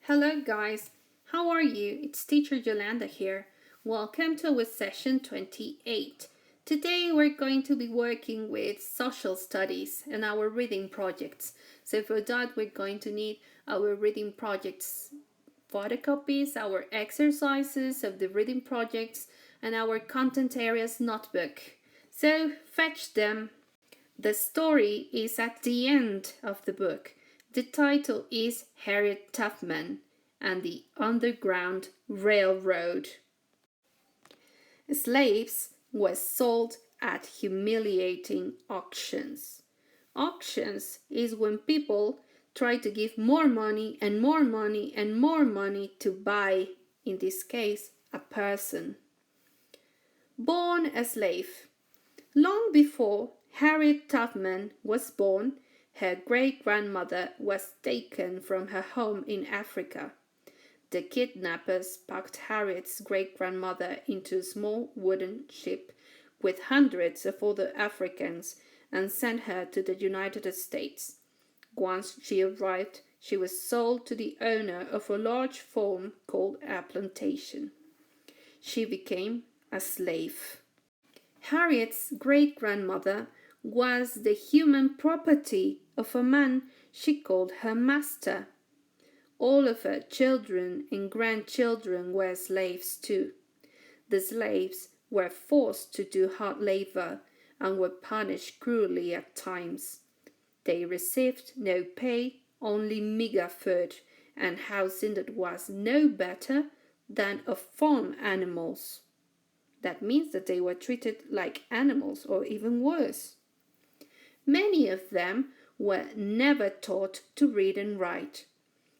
Hello guys, how are you? It's teacher Yolanda here. Welcome to our session 28. Today we're going to be working with social studies and our reading projects. So for that we're going to need our reading projects photocopies, our exercises of the reading projects, and our content areas notebook. So fetch them. The story is at the end of the book. The title is Harriet Tubman and the Underground Railroad. Slaves were sold at humiliating auctions. Auctions is when people try to give more money and more money and more money to buy, in this case, a person. Born a slave. Long before Harriet Tubman was born, her great-grandmother was taken from her home in Africa. The kidnappers packed Harriet's great-grandmother into a small wooden ship with hundreds of other Africans and sent her to the United States. Once she arrived, she was sold to the owner of a large farm called a plantation. She became a slave. Harriet's great-grandmother was the human property of a man she called her master. All of her children and grandchildren were slaves too. The slaves were forced to do hard labor and were punished cruelly at times. They received no pay, only meager food, and housing that was no better than of farm animals. That means that they were treated like animals or even worse. Many of them were never taught to read and write.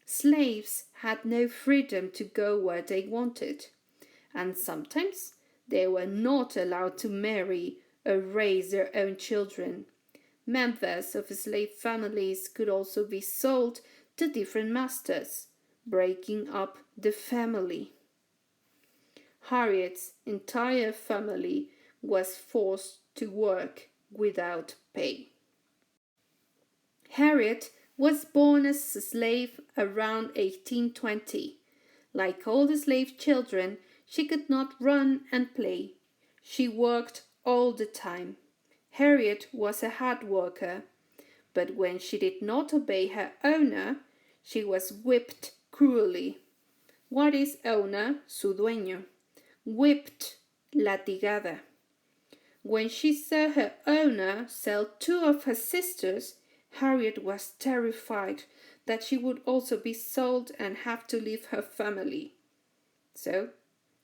Slaves had no freedom to go where they wanted, and sometimes they were not allowed to marry or raise their own children. Members of slave families could also be sold to different masters, breaking up the family. Harriet's entire family was forced to work without pay. Harriet was born as a slave around 1820. Like all the slave children, she could not run and play. She worked all the time. Harriet was a hard worker, but when she did not obey her owner, she was whipped cruelly. What is owner? Su dueño. Whipped, latigada. When she saw her owner sell two of her sisters, Harriet was terrified that she would also be sold and have to leave her family. So,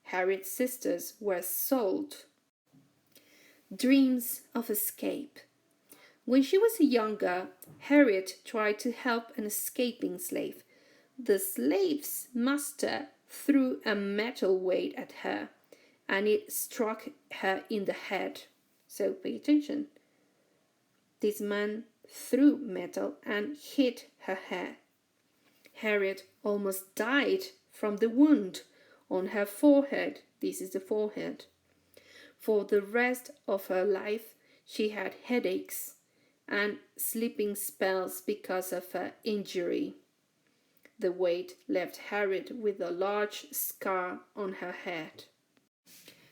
Harriet's sisters were sold. Dreams of escape. When she was younger, Harriet tried to help an escaping slave. The slave's master threw a metal weight at her, and it struck her in the head. So pay attention. This man threw metal and hit her head. Harriet almost died from the wound on her forehead. This is the forehead. For the rest of her life, she had headaches and sleeping spells because of her injury. The weight left Harriet with a large scar on her head.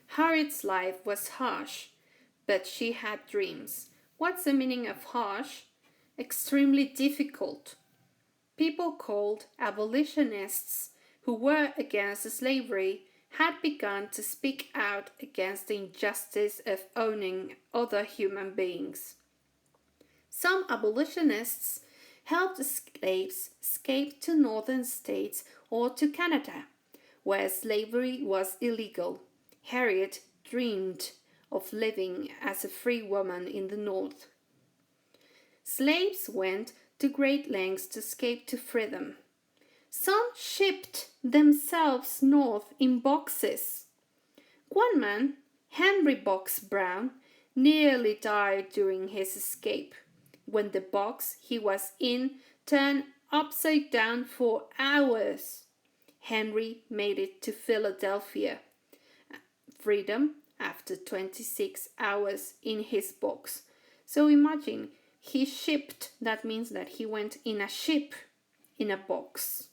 Harriet's life was harsh, but she had dreams. What's the meaning of harsh? Extremely difficult. People called abolitionists who were against slavery had begun to speak out against the injustice of owning other human beings. Some abolitionists helped slaves escape to northern states or to Canada, where slavery was illegal. Harriet dreamed of living as a free woman in the north. Slaves went to great lengths to escape to freedom. Some shipped themselves north in boxes. One man, Henry Box Brown, nearly died during his escape when the box he was in turned upside down for hours. Henry made it to Philadelphia. Freedom after 26 hours in his box. So imagine, he shipped, that means that he went in a ship, in a box.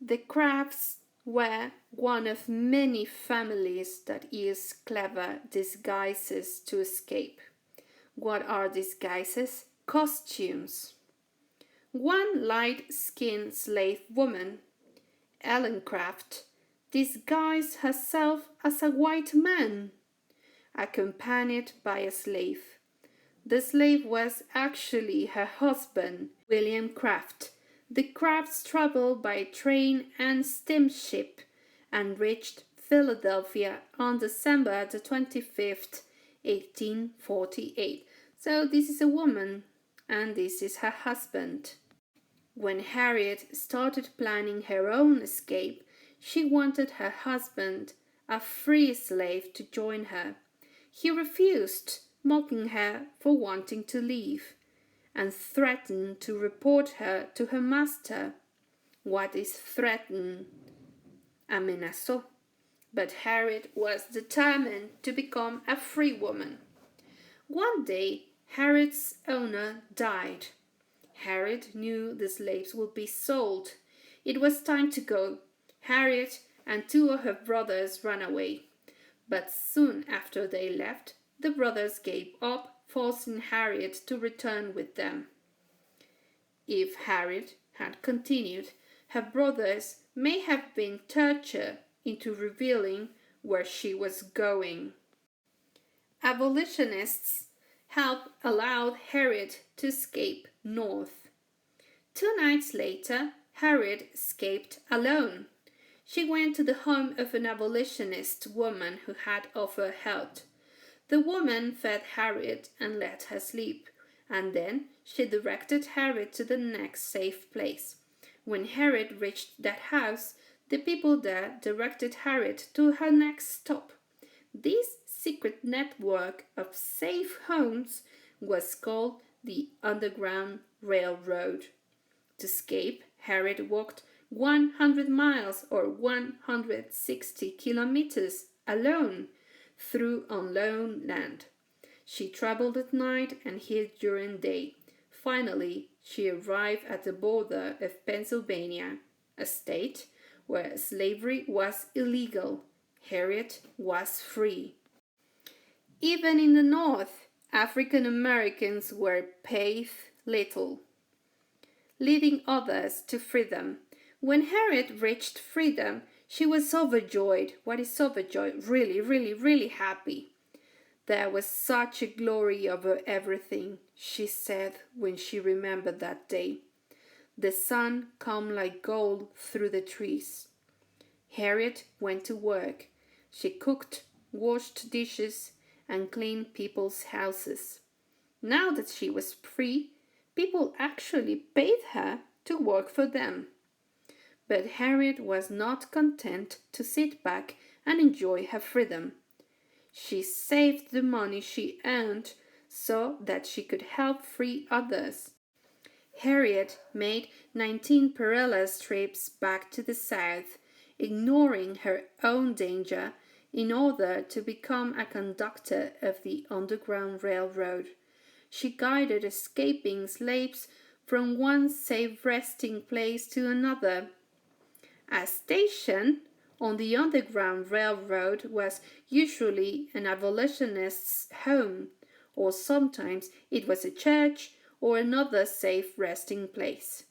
The Crafts were one of many families that use clever disguises to escape. What are disguises? Costumes. One light-skinned slave woman, Ellen Craft, disguised herself as a white man, accompanied by a slave. The slave was actually her husband, William Craft. The Crafts traveled by train and steamship and reached Philadelphia on December the 25th, 1848. So this is a woman and this is her husband. When Harriet started planning her own escape, she wanted her husband, a free slave, to join her. He refused, mocking her for wanting to leave, and threatened to report her to her master. What is threaten? Amenazó. But Harriet was determined to become a free woman. One day, Harriet's owner died. Harriet knew the slaves would be sold. It was time to go. Harriet and two of her brothers ran away. But soon after they left, the brothers gave up, forcing Harriet to return with them. If Harriet had continued, her brothers may have been tortured into revealing where she was going. Abolitionists helped allow Harriet to escape north. 2 nights later, Harriet escaped alone. She went to the home of an abolitionist woman who had offered help. The woman fed Harriet and let her sleep, and then she directed Harriet to the next safe place. When Harriet reached that house, the people there directed Harriet to her next stop. This secret network of safe homes was called the Underground Railroad. To escape, Harriet walked 100 miles or 160 kilometers alone through unknown land. She traveled at night and hid during day. Finally, she arrived at the border of Pennsylvania, a state where slavery was illegal. Harriet was free. Even in the North, African Americans were paid little, leading others to freedom. When Harriet reached freedom, she was overjoyed. What is overjoyed? Really, really, really happy. There was such a glory over everything, she said when she remembered that day. The sun came like gold through the trees. Harriet went to work. She cooked, washed dishes, and cleaned people's houses. Now that she was free, people actually paid her to work for them. But Harriet was not content to sit back and enjoy her freedom. She saved the money she earned so that she could help free others. Harriet made 19 perilous trips back to the South, ignoring her own danger in order to become a conductor of the Underground Railroad. She guided escaping slaves from one safe resting place to another. A station on the Underground Railroad was usually an abolitionist's home, or sometimes it was a church or another safe resting place.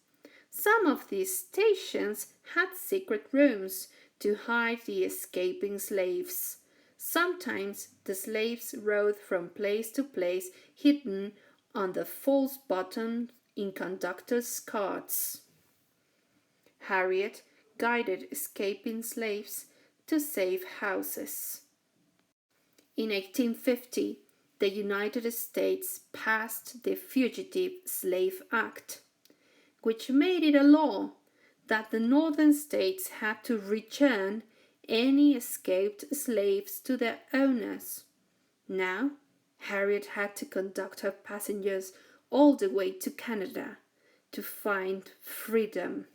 Some of these stations had secret rooms to hide the escaping slaves. Sometimes the slaves rode from place to place hidden under false buttons in conductors' carts. Harriet guided escaping slaves to safe houses. In 1850, the United States passed the Fugitive Slave Act, which made it a law that the northern states had to return any escaped slaves to their owners. Now, Harriet had to conduct her passengers all the way to Canada to find freedom.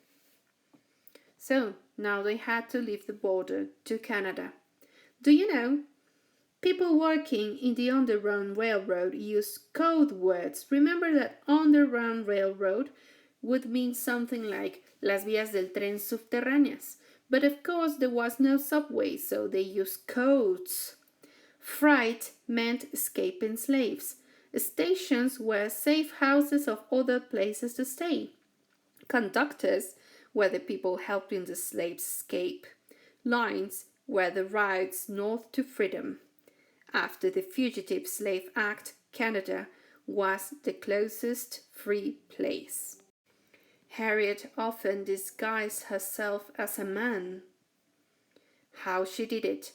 So, now they had to leave the border to Canada. Do you know? People working in the Underground Railroad used code words. Remember that Underground Railroad would mean something like las vías del tren subterráneas. But of course there was no subway, so they used codes. Freight meant escaping slaves. Stations were safe houses of other places to stay. Conductors were the people helping the slaves escape. Lines were the routes north to freedom. After the Fugitive Slave Act, Canada was the closest free place. Harriet often disguised herself as a man. How she did it?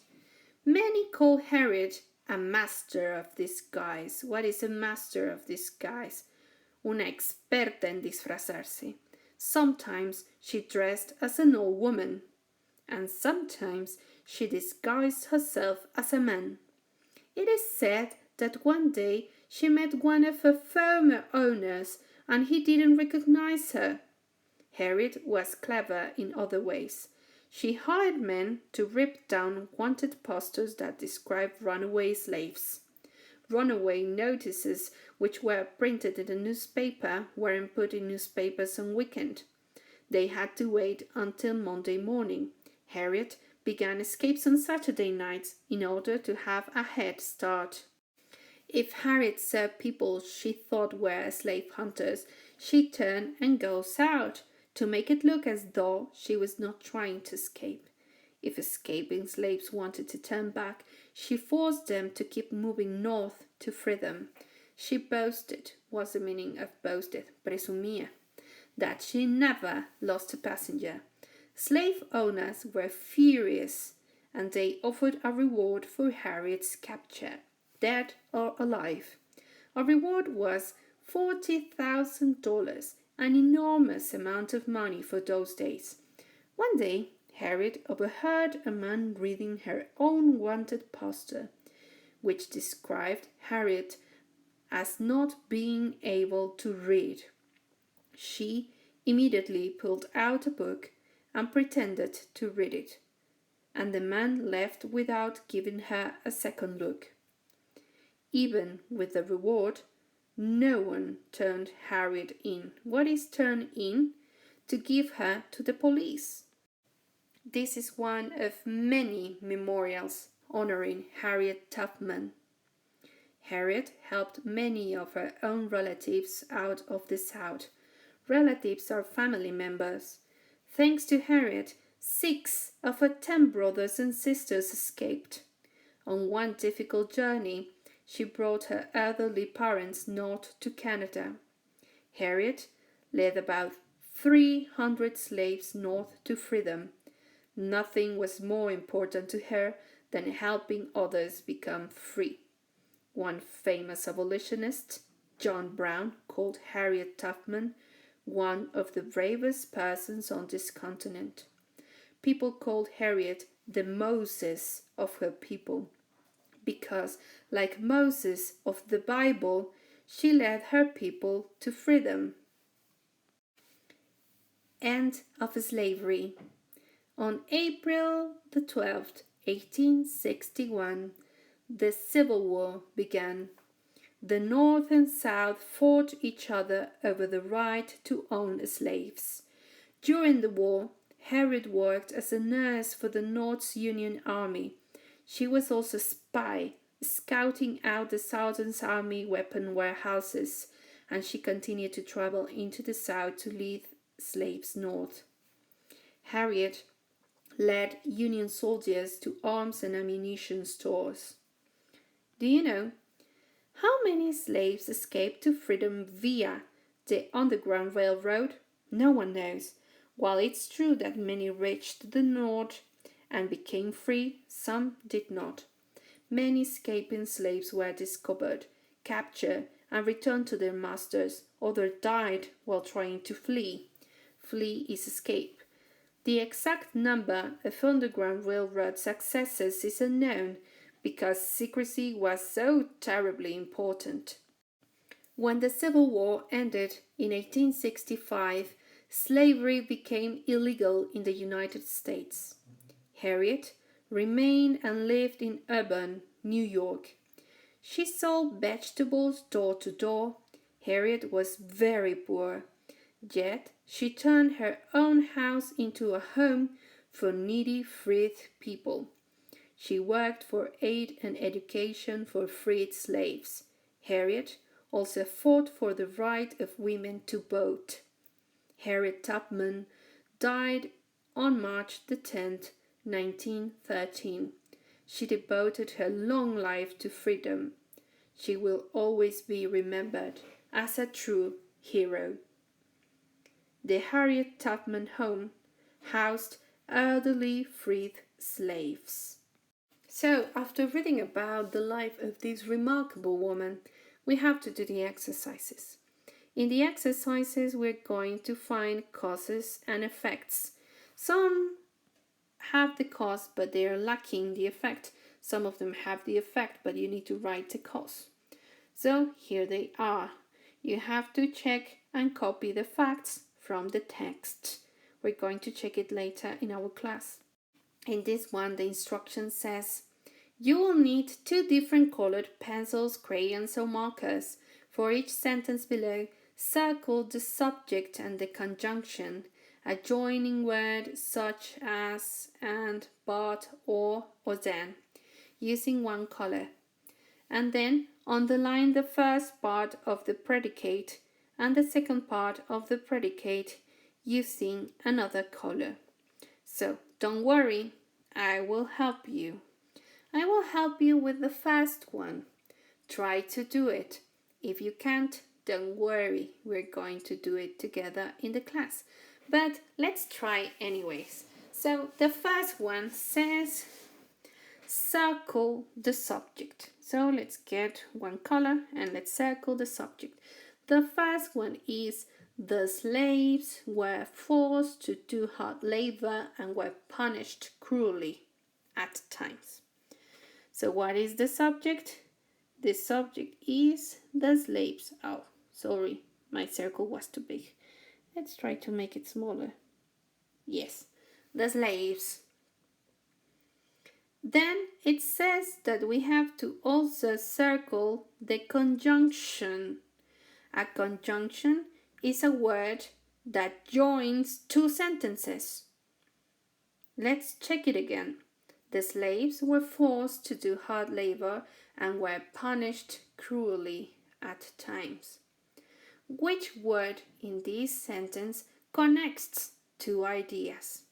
Many call Harriet a master of disguise. What is a master of disguise? Una experta en disfrazarse. Sometimes she dressed as an old woman, and sometimes she disguised herself as a man. It is said that one day she met one of her former owners and he didn't recognize her. Harriet was clever in other ways. She hired men to rip down wanted posters that described runaway slaves. Runaway notices, which were printed in the newspaper, weren't put in newspapers on weekend. They had to wait until Monday morning. Harriet began escapes on Saturday nights in order to have a head start. If Harriet saw people she thought were slave hunters, she turned and goes out to make it look as though she was not trying to escape. If escaping slaves wanted to turn back, she forced them to keep moving north to free them. She boasted, was the meaning of boasted, presumía, that she never lost a passenger. Slave owners were furious, and they offered a reward for Harriet's capture, dead or alive. Our reward was $40,000, an enormous amount of money for those days. One day, Harriet overheard a man reading her own wanted poster, which described Harriet as not being able to read. She immediately pulled out a book and pretended to read it, and the man left without giving her a second look. Even with the reward, no one turned Harriet in. What is turned in? To give her to the police. This is one of many memorials honoring Harriet Tubman. Harriet helped many of her own relatives out of the South. Relatives are family members. Thanks to Harriet, 6 of her 10 brothers and sisters escaped. On one difficult journey, she brought her elderly parents north to Canada. Harriet led about 300 slaves north to freedom. Nothing was more important to her than helping others become free. One famous abolitionist, John Brown, called Harriet Tubman one of the bravest persons on this continent. People called Harriet the Moses of her people, because, like Moses of the Bible, she led her people to freedom. End of slavery. On April the 12th, 1861, the Civil War began. The North and South fought each other over the right to own slaves. During the war, Harriet worked as a nurse for the North's Union Army. She was also a spy, scouting out the Southern Army weapon warehouses, and she continued to travel into the South to lead slaves north. Harriet led Union soldiers to arms and ammunition stores. Do you know how many slaves escaped to freedom via the Underground Railroad? No one knows. While it's true that many reached the north and became free, some did not. Many escaping slaves were discovered, captured, and returned to their masters. Others died while trying to flee. Flee is escape. The exact number of Underground Railroad successes is unknown, because secrecy was so terribly important. When the Civil War ended in 1865, slavery became illegal in the United States. Harriet remained and lived in Auburn, New York. She sold vegetables door to door. Harriet was very poor. Yet she turned her own house into a home for needy freed people. She worked for aid and education for freed slaves. Harriet also fought for the right of women to vote. Harriet Tubman died on March the 10th, 1913. She devoted her long life to freedom. She will always be remembered as a true hero. The Harriet Tubman Home housed elderly freed slaves. So, after reading about the life of this remarkable woman, we have to do the exercises. In the exercises, we're going to find causes and effects. Some have the cause, but they are lacking the effect. Some of them have the effect, but you need to write the cause. So, here they are. You have to check and copy the facts from the text. We're going to check it later in our class. In this one, the instruction says, you will need 2 different colored pencils, crayons, or markers. For each sentence below, circle the subject and the conjunction, a joining word such as and, but, or then, using one color. And then underline the first part of the predicate and the second part of the predicate using another color. So don't worry, I will help you. I will help you with the first one. Try to do it. If you can't, don't worry, we're going to do it together in the class. But let's try anyways. So the first one says circle the subject. So let's get one color and let's circle the subject. The first one is the slaves were forced to do hard labor and were punished cruelly at times. So what is the subject? The subject is the slaves. Oh, sorry, my circle was too big. Let's try to make it smaller. Yes, the slaves. Then it says that we have to also circle the conjunction. A conjunction is a word that joins 2 sentences. Let's check it again. The slaves were forced to do hard labor and were punished cruelly at times. Which word in this sentence connects 2 ideas?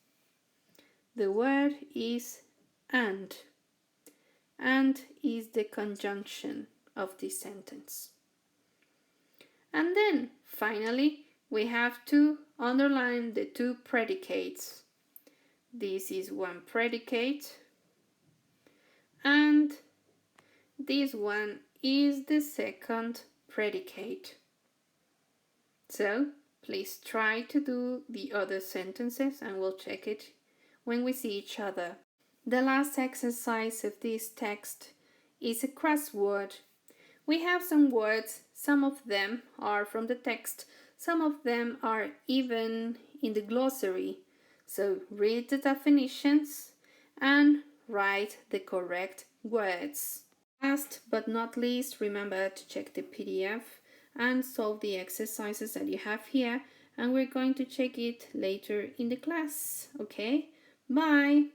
The word is and. And is the conjunction of this sentence. And then, finally, we have to underline the 2 predicates. This is one predicate, and this one is the second predicate. So, please try to do the other sentences and we'll check it when we see each other. The last exercise of this text is a crossword. We have some words, some of them are from the text, some of them are even in the glossary. So read the definitions and write the correct words. Last but not least, remember to check the PDF and solve the exercises that you have here, and we're going to check it later in the class. Okay, bye.